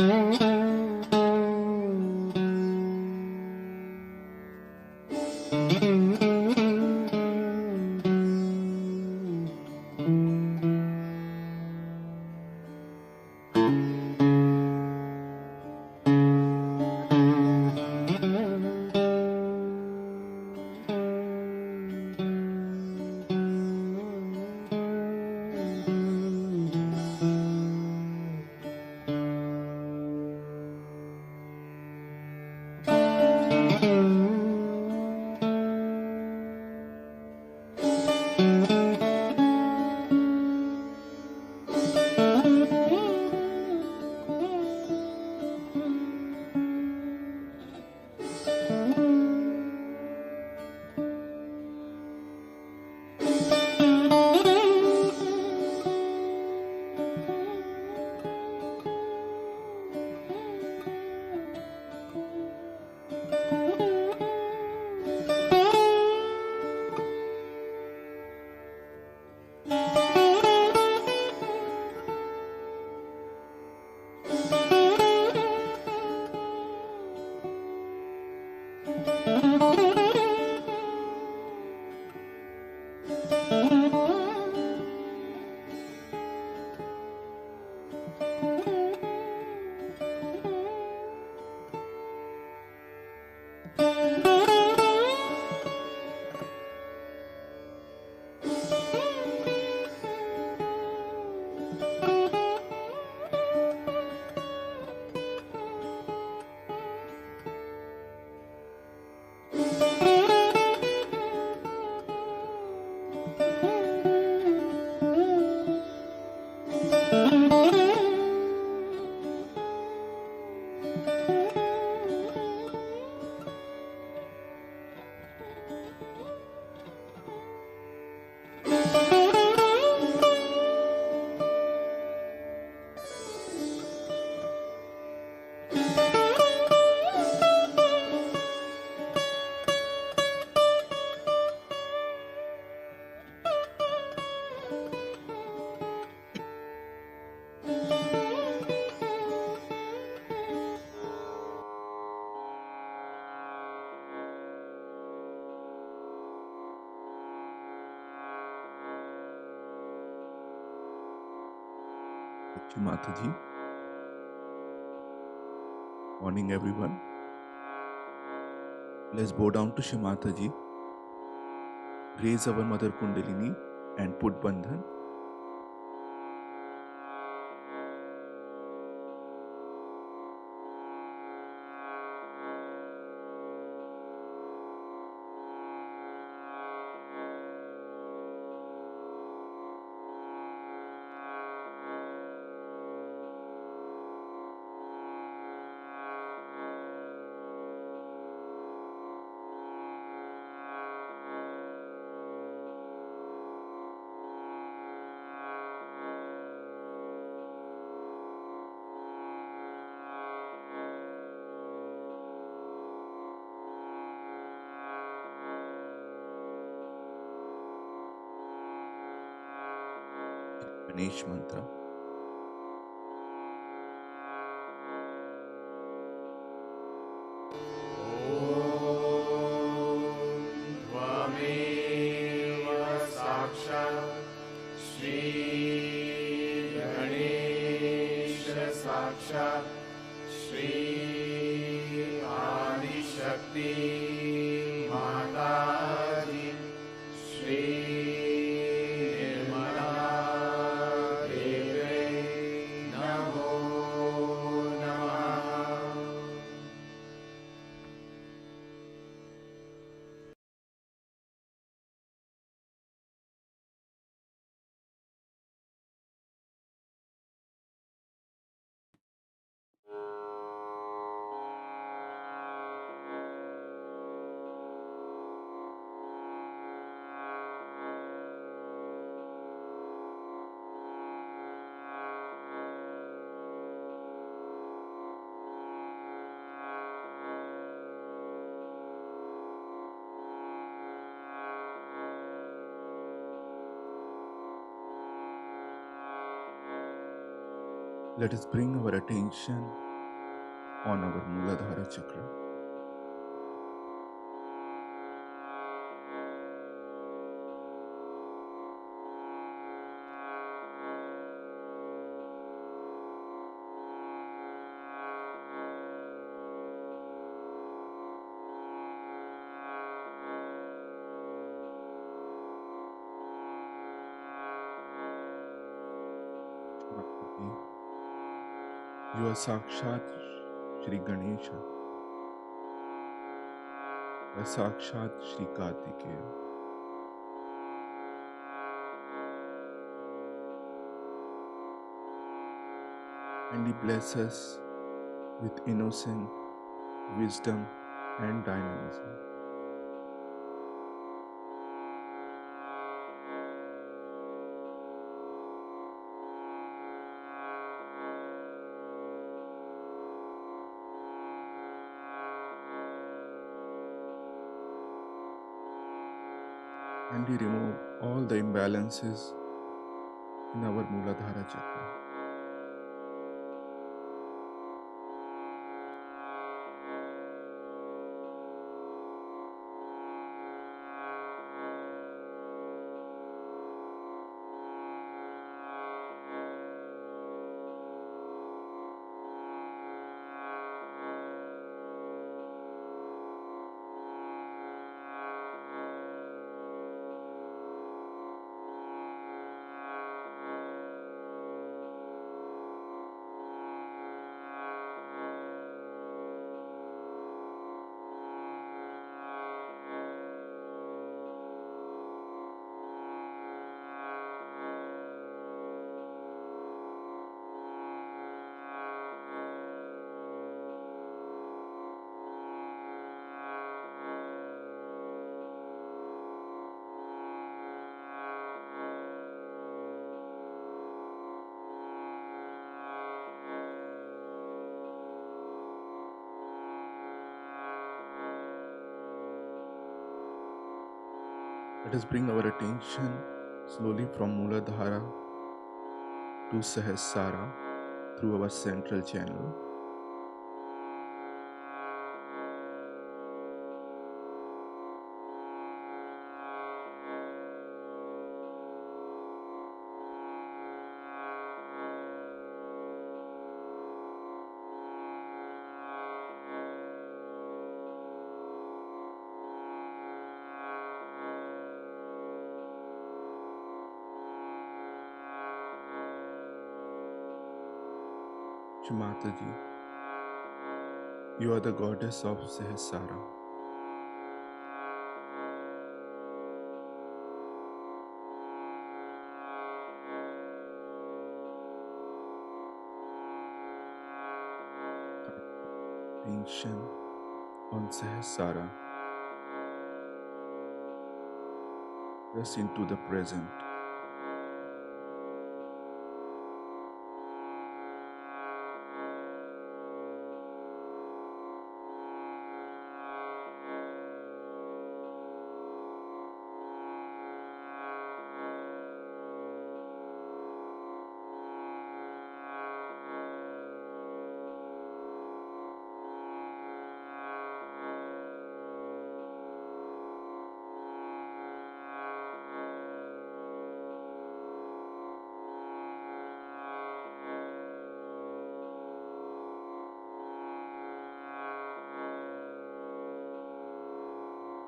Thank you, Mataji. Morning, everyone. Let's bow down to Shimataji, raise our Mother Kundalini, and put Bandhan. Ganesh Mantra. Let us bring our attention on our Muladhara Chakra. Mataji, you are Sakshat Shri Ganesha, you are Sakshat Shri Kartikeya. And He blesses us with innocent wisdom and dynamism. And He remove all the imbalances in our Muladhara Chakra. Let us bring our attention slowly from Muladhara to Sahasrara through our central channel. Mataji, you are the goddess of Sahasrara. Attention on Sahasrara. Press into the present.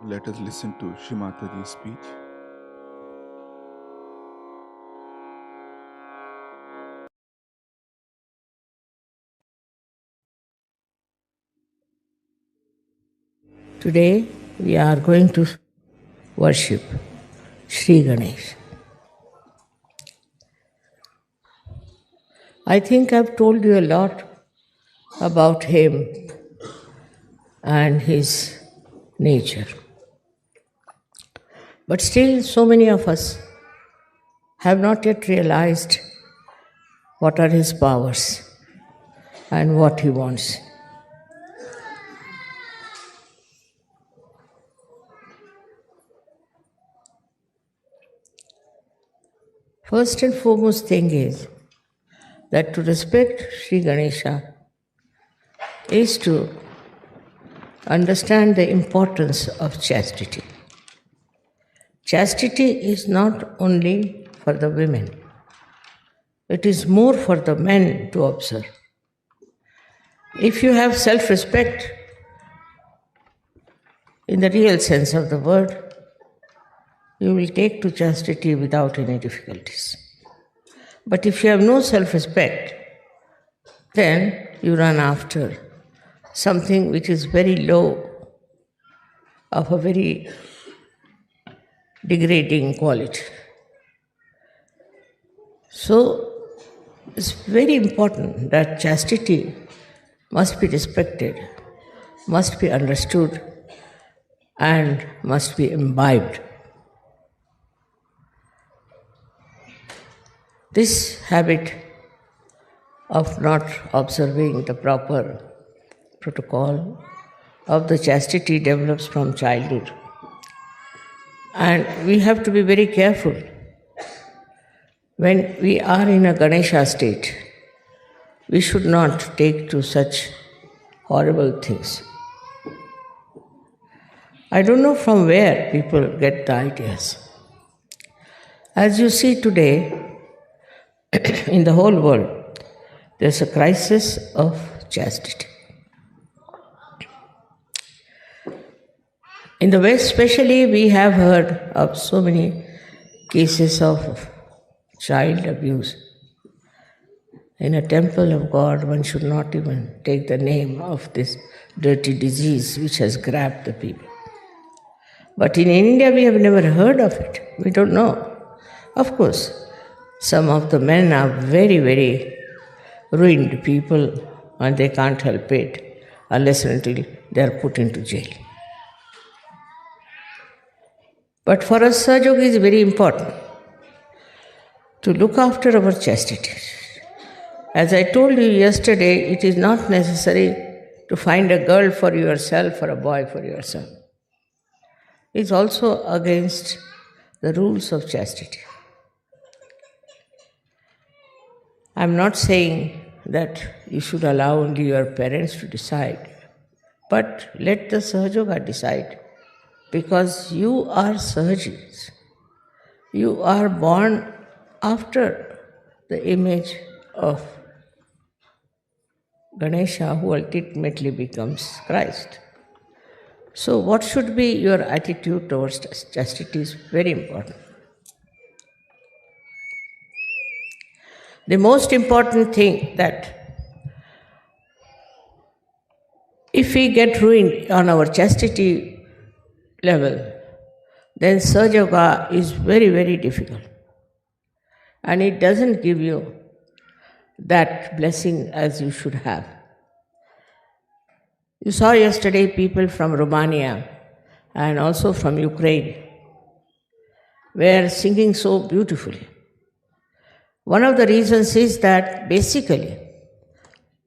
Let us listen to Shri Mataji's speech. Today we are going to worship Sri Ganesh. I think I've told you a lot about him and his nature. But still, so many of us have not yet realized what are his powers and what he wants. First and foremost thing is that to respect Sri Ganesha is to understand the importance of chastity. Chastity is not only for the women, it is more for the men to observe. If you have self respect in the real sense of the word, you will take to chastity without any difficulties. But if you have no self respect, then you run after something which is very low, of a very degrading quality. So it's very important that chastity must be respected, must be understood, and must be imbibed. This habit of not observing the proper protocol of the chastity develops from childhood. And we have to be very careful when we are in a Ganesha state. We should not take to such horrible things. I don't know from where people get the ideas. As you see today, in the whole world, there's a crisis of chastity. In the West, especially, we have heard of so many cases of child abuse. In a temple of God, one should not even take the name of this dirty disease which has grabbed the people. But in India, we have never heard of it. We don't know. Of course, some of the men are very, very ruined people and they can't help it unless and until they are put into jail. But for us, Sahajog is very important to look after our chastity. As I told you yesterday, it is not necessary to find a girl for yourself or a boy for yourself. It's also against the rules of chastity. I'm not saying that you should allow only your parents to decide, but let the Sahajoga decide. Because you are Sahajis. You are born after the image of Ganesha, who ultimately becomes Christ. So what should be your attitude towards chastity is very important. The most important thing that if we get ruined on our chastity level, then Sahajoga is very, very difficult. And it doesn't give you that blessing as you should have. You saw yesterday people from Romania and also from Ukraine were singing so beautifully. One of the reasons is that basically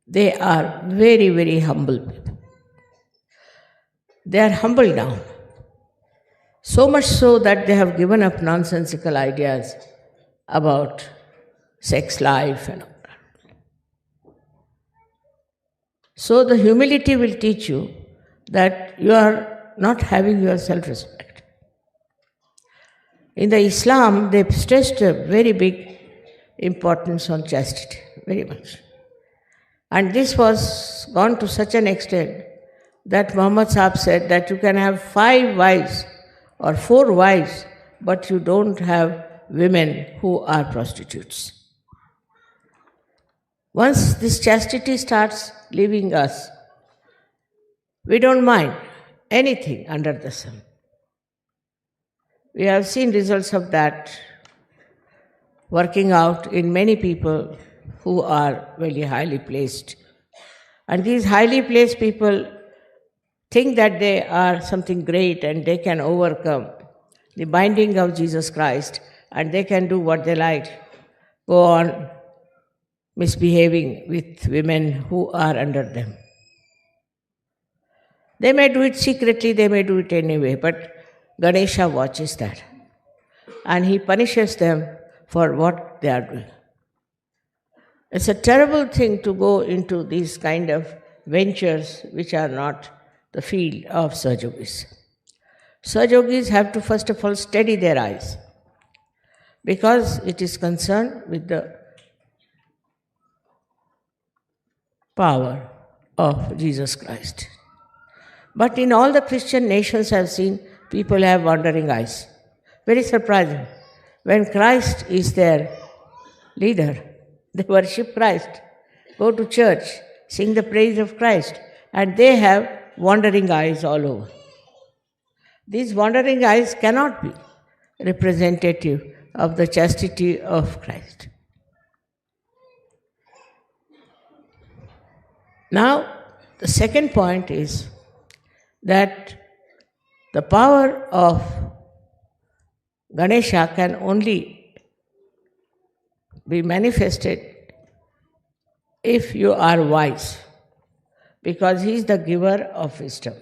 they are very, very humble people. They are humble down. So much so that they have given up nonsensical ideas about sex life and all that. So the humility will teach you that you are not having your self-respect. In the Islam, they stressed a very big importance on chastity, very much. And this was gone to such an extent that Muhammad Sahib said that you can have 5 wives or 4 wives, but you don't have women who are prostitutes. Once this chastity starts leaving us, we don't mind anything under the sun. We have seen results of that working out in many people who are very highly placed. And these highly placed people think that they are something great and they can overcome the binding of Jesus Christ and they can do what they like, go on misbehaving with women who are under them. They may do it secretly, they may do it anyway, but Ganesha watches that and he punishes them for what they are doing. It's a terrible thing to go into these kind of ventures which are not the field of Sahajogis. Sahajogis have to first of all steady their eyes because it is concerned with the power of Jesus Christ. But in all the Christian nations, I have seen people have wandering eyes. Very surprising. When Christ is their leader, they worship Christ, go to church, sing the praise of Christ, and they have wandering eyes all over. These wandering eyes cannot be representative of the chastity of Christ. Now, the second point is that the power of Ganesha can only be manifested if you are wise, because he is the giver of wisdom.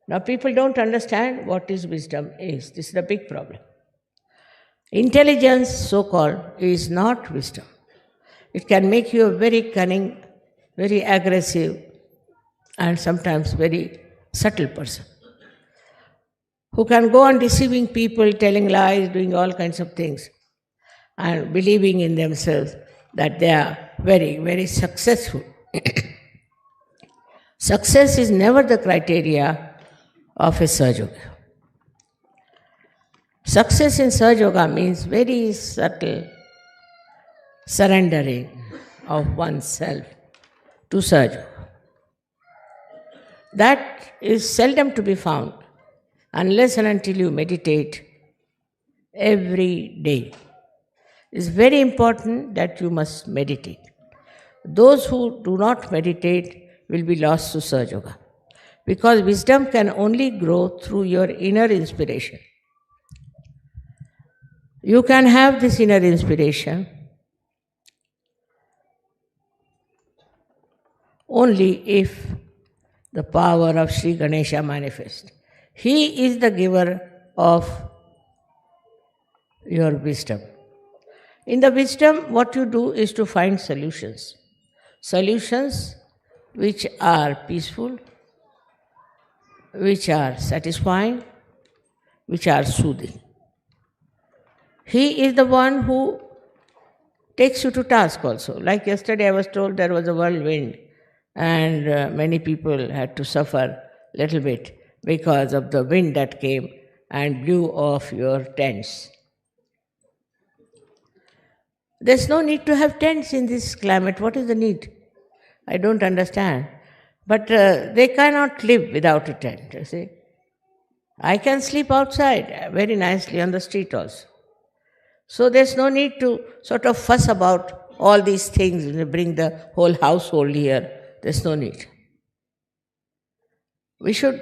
Now, people don't understand what is wisdom is. This is the big problem. Intelligence, so-called, is not wisdom. It can make you a very cunning, very aggressive, and sometimes very subtle person who can go on deceiving people, telling lies, doing all kinds of things, and believing in themselves that they are very, very successful. Success is never the criteria of a Sahaja. Success in Sahaja Yoga means very subtle surrendering of oneself to Sahaja. That is seldom to be found unless and until you meditate every day. It's very important that you must meditate. Those who do not meditate will be lost to Sahaja Yoga, because wisdom can only grow through your inner inspiration. You can have this inner inspiration only if the power of Sri Ganesha manifests. He is the giver of your wisdom. In the wisdom, what you do is to find solutions. Solutions which are peaceful, which are satisfying, which are soothing. He is the one who takes you to task also. Like yesterday I was told there was a whirlwind and many people had to suffer a little bit because of the wind that came and blew off your tents. There's no need to have tents in this climate. What is the need? I don't understand. But they cannot live without a tent, you see. I can sleep outside very nicely on the street also. So there's no need to sort of fuss about all these things, bring the whole household here. There's no need. We should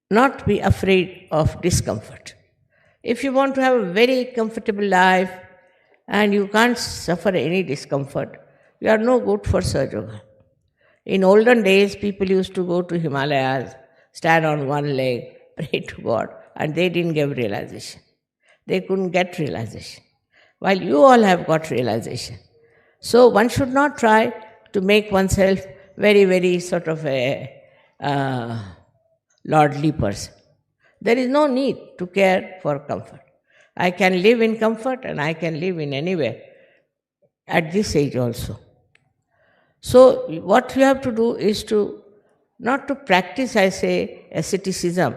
not be afraid of discomfort. If you want to have a very comfortable life and you can't suffer any discomfort, you are no good for Sahaja Yoga. In olden days, people used to go to Himalayas, stand on one leg, pray to God, and they didn't get realization. They couldn't get realization. While you all have got realization. So one should not try to make oneself very, very sort of a lordly person. There is no need to care for comfort. I can live in comfort and I can live in anywhere at this age also. So what you have to do is to not to practice, I say, asceticism,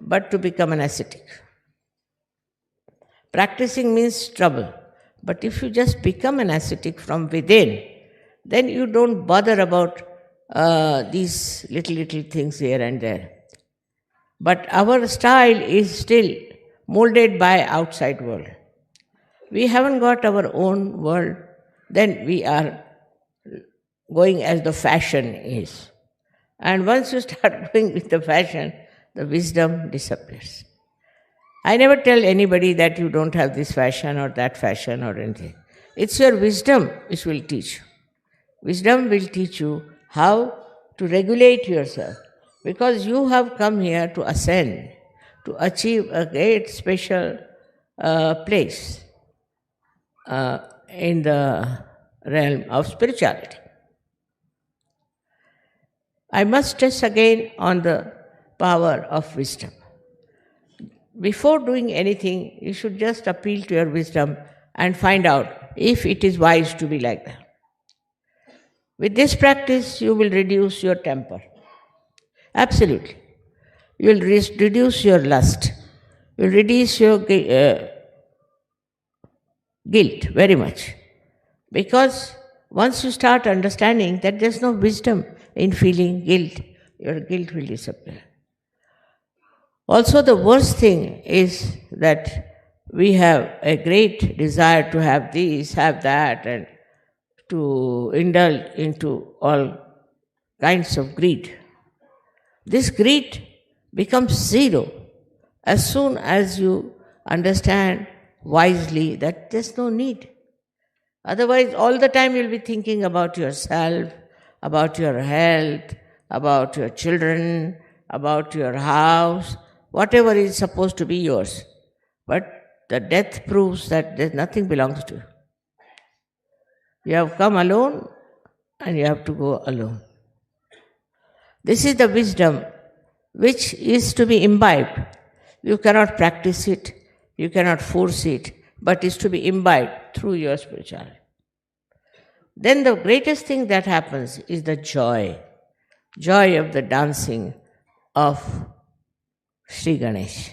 but to become an ascetic. Practicing means trouble. But if you just become an ascetic from within, then you don't bother about these little things here and there. But our style is still molded by outside world. We haven't got our own world, then we are going as the fashion is. And once you start going with the fashion, the wisdom disappears. I never tell anybody that you don't have this fashion or that fashion or anything. It's your wisdom which will teach you. Wisdom will teach you how to regulate yourself, because you have come here to ascend, to achieve a great special place in the realm of spirituality. I must stress again on the power of wisdom. Before doing anything, you should just appeal to your wisdom and find out if it is wise to be like that. With this practice, you will reduce your temper. Absolutely. You will reduce your lust. You will reduce your guilt very much. Because once you start understanding that there's no wisdom in feeling guilt, your guilt will disappear. Also, the worst thing is that we have a great desire to have this, have that, and to indulge into all kinds of greed. This greed becomes zero as soon as you understand wisely that there's no need. Otherwise, all the time you'll be thinking about yourself, about your health, about your children, about your house, whatever is supposed to be yours. But the death proves that there's nothing belongs to you. You have come alone and you have to go alone. This is the wisdom which is to be imbibed. You cannot practice it, you cannot force it, but is to be imbibed through your spirituality. Then the greatest thing that happens is the joy of the dancing of Sri Ganesh.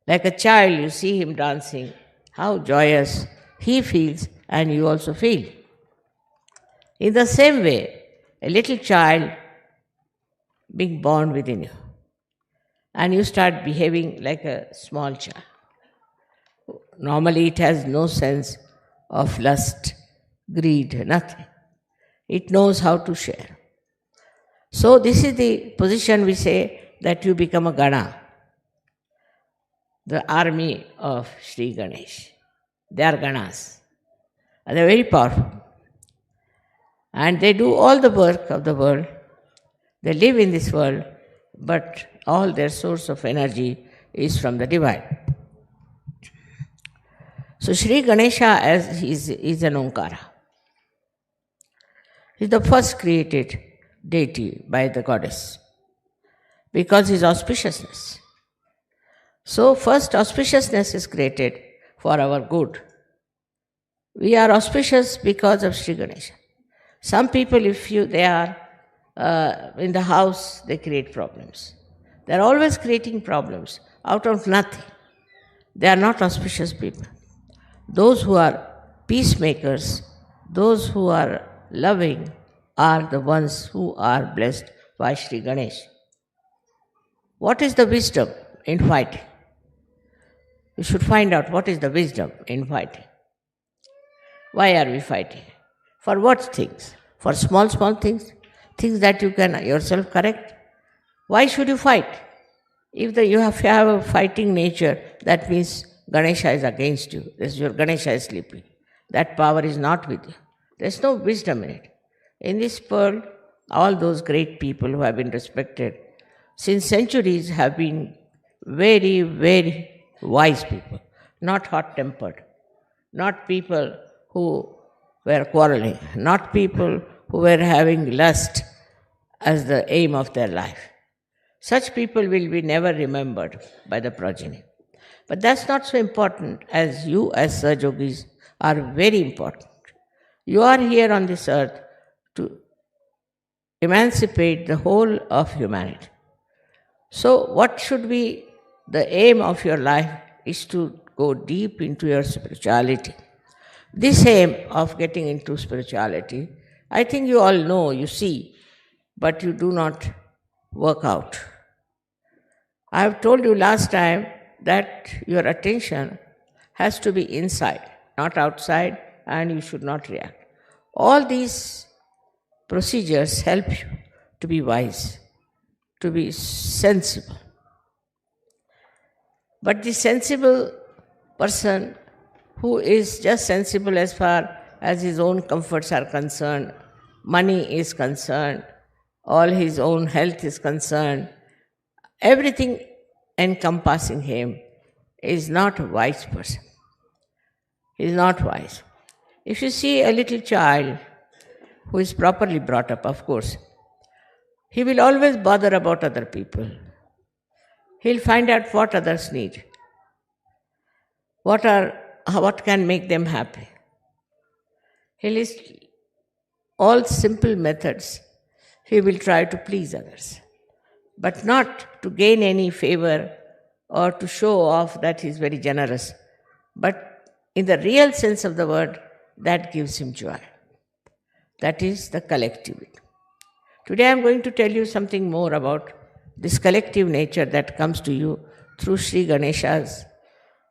Like a child, you see him dancing, how joyous he feels and you also feel. In the same way, a little child being born within you, and you start behaving like a small child. Normally, it has no sense of lust, greed, nothing. It knows how to share. So, this is the position we say that you become a Gana, the army of Sri Ganesh. They are Ganas. They are very powerful. And they do all the work of the world. They live in this world, but all their source of energy is from the divine. So Sri Ganesha is an Omkara. He is the first created deity by the goddess because his auspiciousness. So first auspiciousness is created for our good. We are auspicious because of Sri Ganesha. Some people, if they are in the house, they create problems. They are always creating problems out of nothing. They are not auspicious people. Those who are peacemakers, those who are loving, are the ones who are blessed by Sri Ganesh. What is the wisdom in fighting? You should find out what is the wisdom in fighting. Why are we fighting? For what things? For small things? Things that you can yourself correct? Why should you fight? If you have a fighting nature, that means Ganesha is against you. Your Ganesha is sleeping. That power is not with you. There's no wisdom in it. In this world, all those great people who have been respected since centuries have been very, very wise people, not hot-tempered, not people who were quarreling, not people who were having lust as the aim of their life. Such people will be never remembered by the progeny. But that's not so important, as you as Sahajogis are very important. You are here on this earth to emancipate the whole of humanity. So what should be the aim of your life is to go deep into your spirituality. This aim of getting into spirituality, I think you all know, you see, but you do not work out. I have told you last time that your attention has to be inside, not outside, and you should not react. All these procedures help you to be wise, to be sensible. But the sensible person who is just sensible as far as his own comforts are concerned, money is concerned, all his own health is concerned, everything encompassing him is not a wise person. He is not wise. If you see a little child who is properly brought up, of course, He will always bother about other people. He'll find out what others need, what can make them happy. He'll list all simple methods. He will try to please others, but not to gain any favor or to show off that he's very generous. But in the real sense of the word, that gives him joy. That is the collective. Today I'm going to tell you something more about this collective nature that comes to you through Sri Ganesha's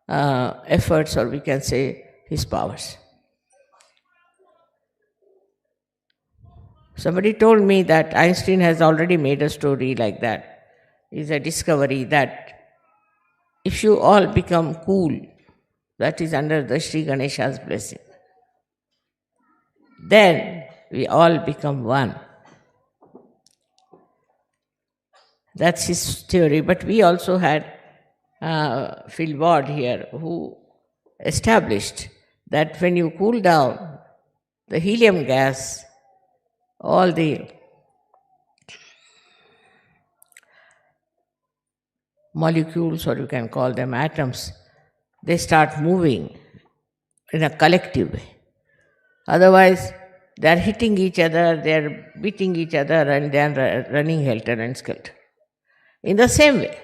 efforts, or we can say his powers. Somebody told me that Einstein has already made a story like that. It's a discovery that if you all become cool, that is under the Sri Ganesha's blessing, then we all become one. That's his theory. But we also had Phil Ward here, who established that when you cool down the helium gas, all the molecules, or you can call them atoms, they start moving in a collective way. Otherwise, they are hitting each other, they are beating each other, and they are running helter and skelter. In the same way,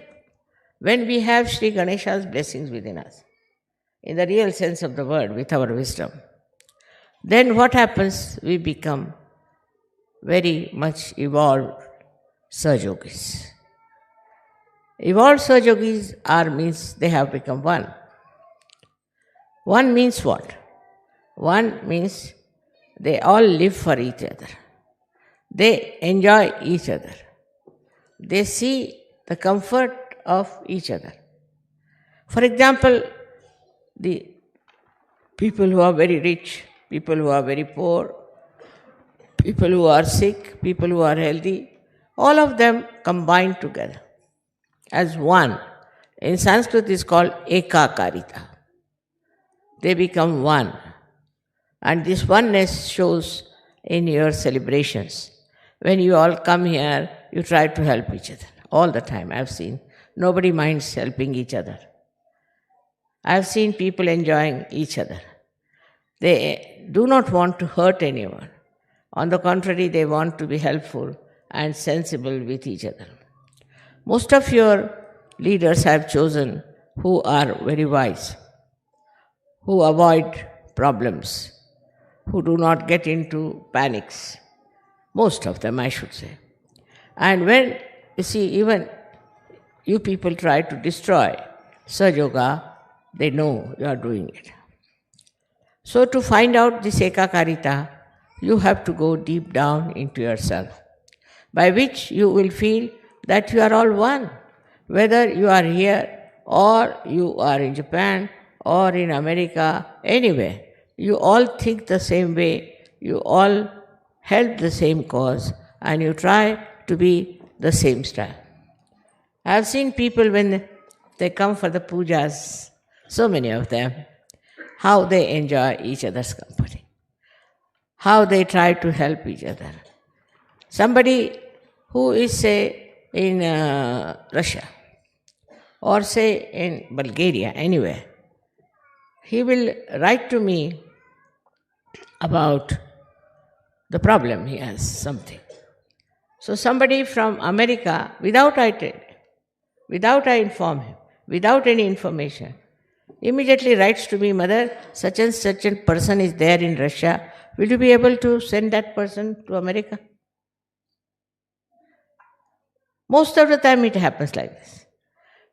when we have Sri Ganesha's blessings within us, in the real sense of the word, with our wisdom, then what happens? We become very much evolved Sahaja-yogis. Evolved Sahaja-yogis means they have become one. One means what? One means they all live for each other. They enjoy each other. They see the comfort of each other. For example, the people who are very rich, people who are very poor, people who are sick, people who are healthy, all of them combined together as one. In Sanskrit, it is called ekakarita. They become one. And this oneness shows in your celebrations. When you all come here, you try to help each other all the time. I've seen nobody minds helping each other. I've seen people enjoying each other. They do not want to hurt anyone. On the contrary, they want to be helpful and sensible with each other. Most of your leaders have chosen who are very wise, who avoid problems, who do not get into panics. Most of them, I should say. And when, you see, even you people try to destroy Sahaja Yoga, they know you are doing it. So to find out this ekakarita, you have to go deep down into yourself, by which you will feel that you are all one. Whether you are here or you are in Japan or in America, anywhere, you all think the same way, you all help the same cause, and you try to be the same style. I have seen people when they come for the pujas, so many of them, how they enjoy each other's company, how they try to help each other. Somebody who is, say, in Russia, or say in Bulgaria, anywhere, he will write to me about the problem. He has something. So somebody from America, without I inform him, without any information, immediately writes to me, Mother, such and such a person is there in Russia. Will you be able to send that person to America? Most of the time it happens like this.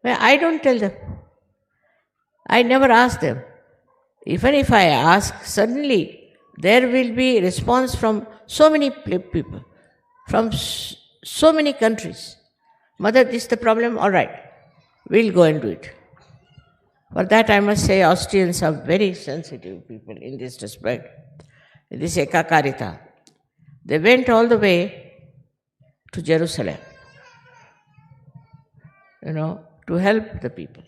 Well, I don't tell them. I never ask them. Even if I ask, suddenly there will be response from so many people, from so many countries. Mother, this is the problem? All right, we'll go and do it. For that, I must say, Austrians are very sensitive people in this respect. This ekakarita. They went all the way to Jerusalem, to help the people,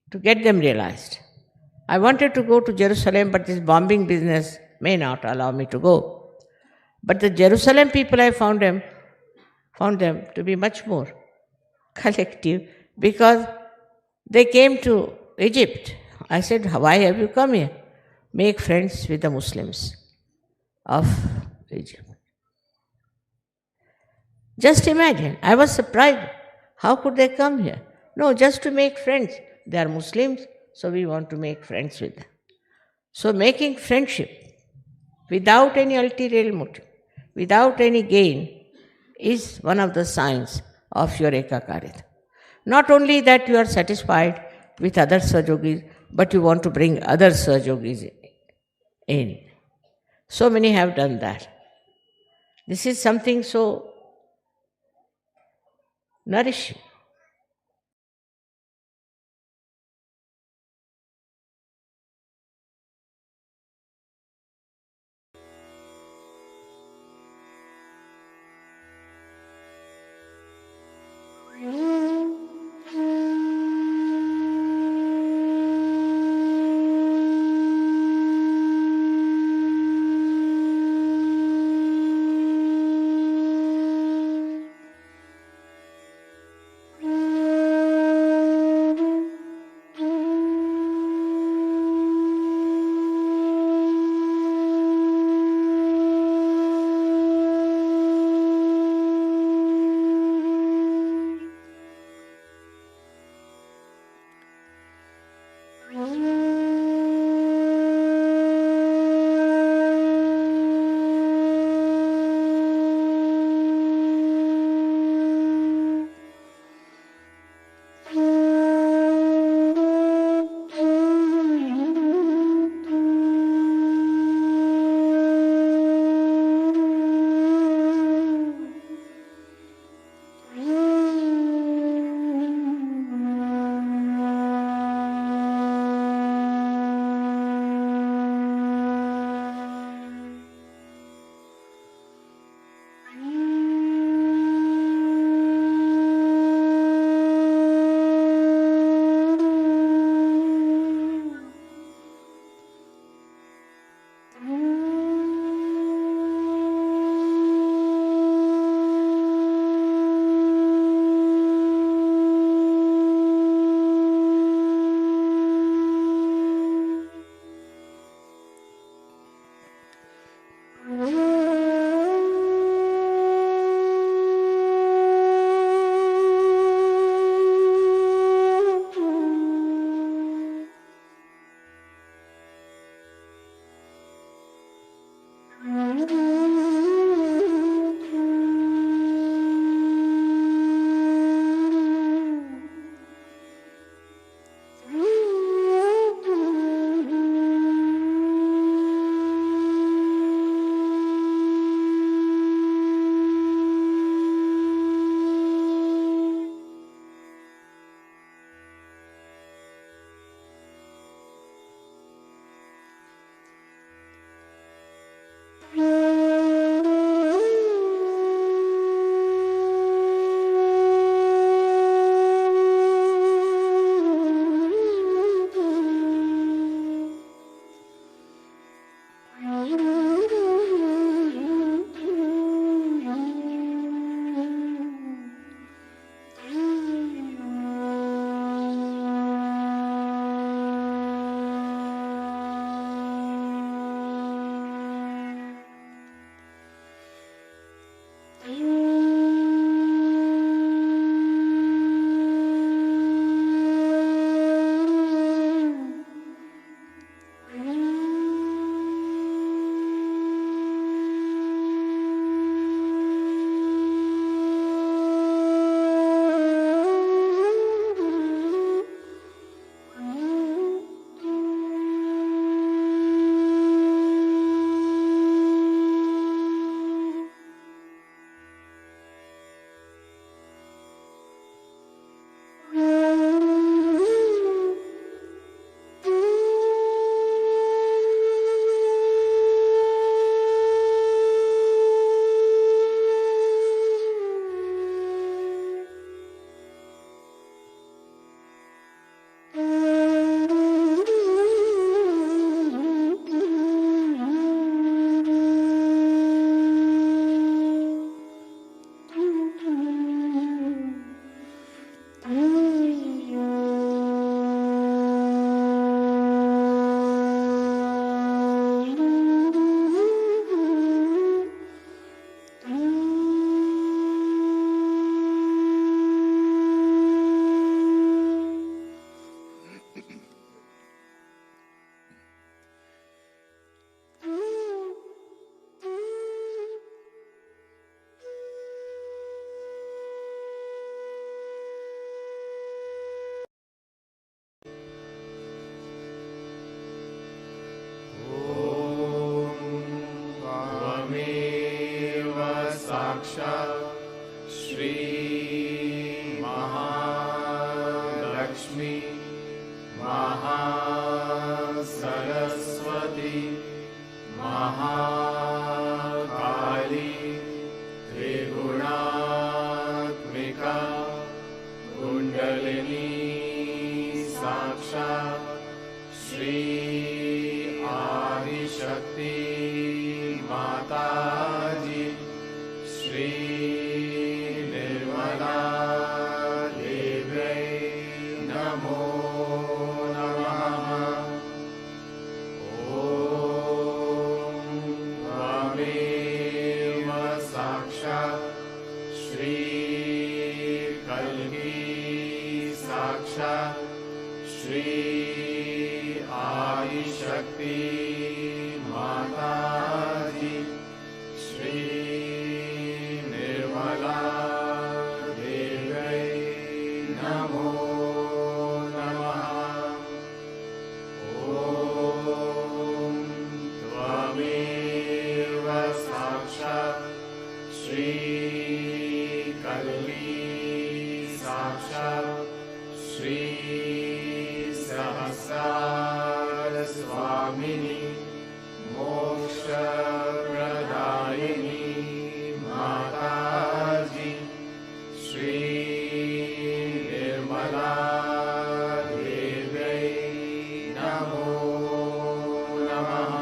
to get them realized. I wanted to go to Jerusalem, but this bombing business may not allow me to go. But the Jerusalem people, I found them to be much more collective because they came to Egypt. I said, why have you come here? Make friends with the Muslims of Egypt. Just imagine, I was surprised. How could they come here? No, just to make friends. They are Muslims, so we want to make friends with them. So, making friendship without any ulterior motive, without any gain, is one of the signs of your ekakarita. Not only that you are satisfied with other Sahajogis, but you want to bring other Sahajogis in. So many have done that. This is something so nourishing. साक्षात् श्री महालक्ष्मी महासरस्वती महाकाली त्रिगुणात्मिका कुंडलिनी साक्षात् श्री आदिशक्ति माताजी श्री निर्मला देव्यै नमो नमः। ॐ त्वमेव साक्षात् श्री कल्की साक्षात् श्री आदिशक्ति माताजी श्री निर्मला देव्यै नमो नमः। ॐ त्वमेव साक्षात् श्री कल्की साक्षात् श्री सहस्रार स्वामिनी मोक्षप्रदायिनी माताजी श्री निर्मला देव्यै नमो नमः।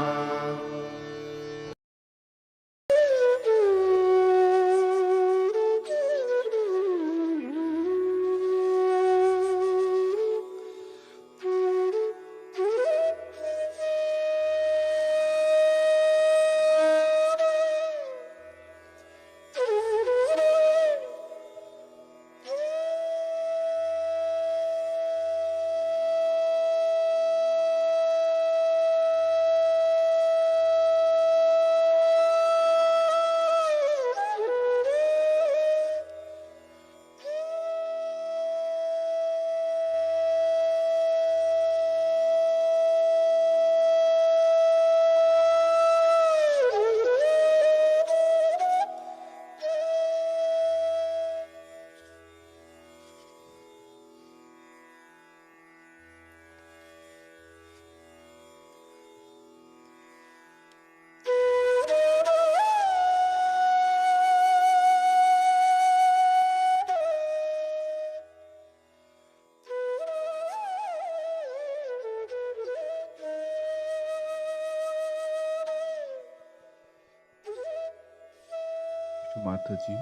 Mataji,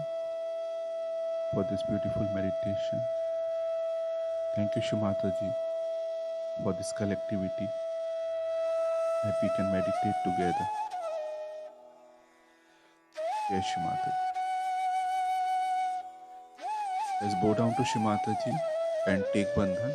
for this beautiful meditation. Thank you, Mataji, for this collectivity that we can meditate together. Yes, Mataji. Let's bow down to Mataji and take Bandhan.